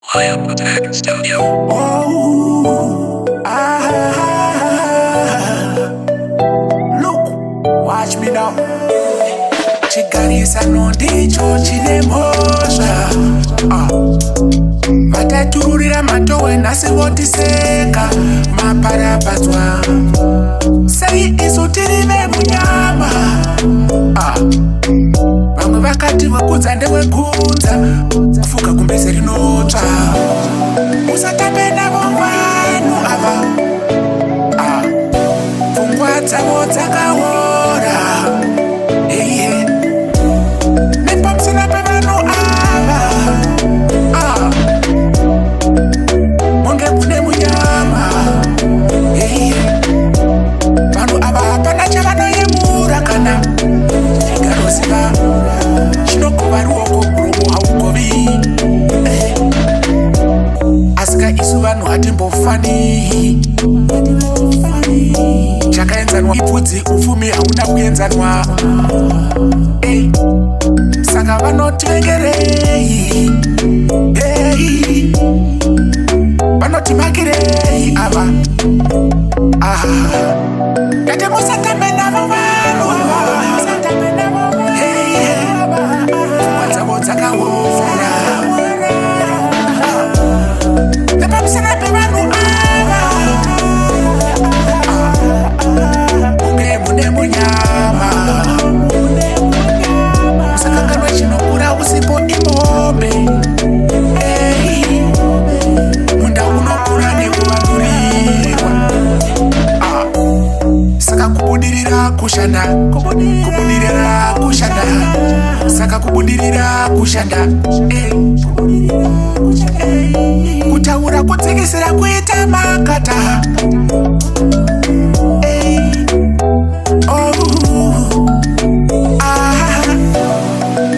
Liam Attack Studio. Oh, look, watch me now. Chigarisa ndicho chine mhosva. Vatatururira matowe nhasi votiseka maparapadzwa. Sei isu tiri vemunyama. Vamwe vakati wekudza ndewekudza, fuka kumbese rinotsva. Usatambe navo vanhu ava, pfungwa dzavo dzakaora. Nepamusana pevanhu ava, munge mune munyama. Vanhu ava hapana chavanoyemura kana chikaroziva. Chinogova ruoko muromo haugovi. Asika isu vanhu hatimbofani. Chakaenzanwa ipfudzi upfumi hauna kuenzanwa. Saka vanotivengerei, vanotimakirei ava. Ngati musatambe navo vanhu ava. Pfungwa dzavo dzakaora. Nepamusana pevanhu ava, munge mune munyama. Musakanganwe chinokura usipo imombe. Munda unokura nekuvandurirwa. Saka kubudirira kushanda, kubudirira kushanda. Saka kubudirira kushanda. Kutaura kudzikisira kuita makata.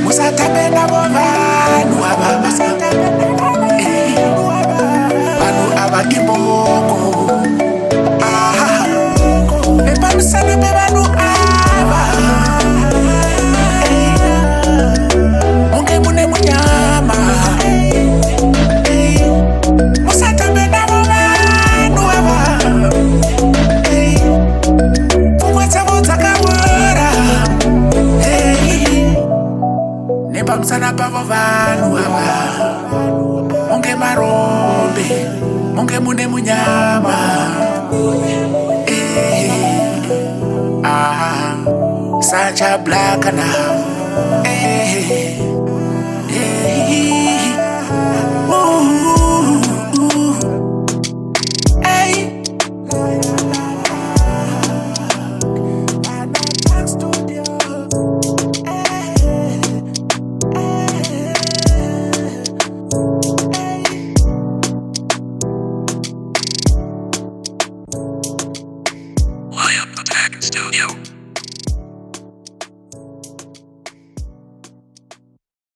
Musatambe navo vanhu ava. Vanhu ava imboko. Nepamusana pevanhu ava, munge mune munyama. Musatambe navo vanhu ava. Pfungwa dzavo dzakaora. Nepamusana pavo vanhu ava, munge marombe, munge mune munyama. Such a black now. Liam Attack Studio.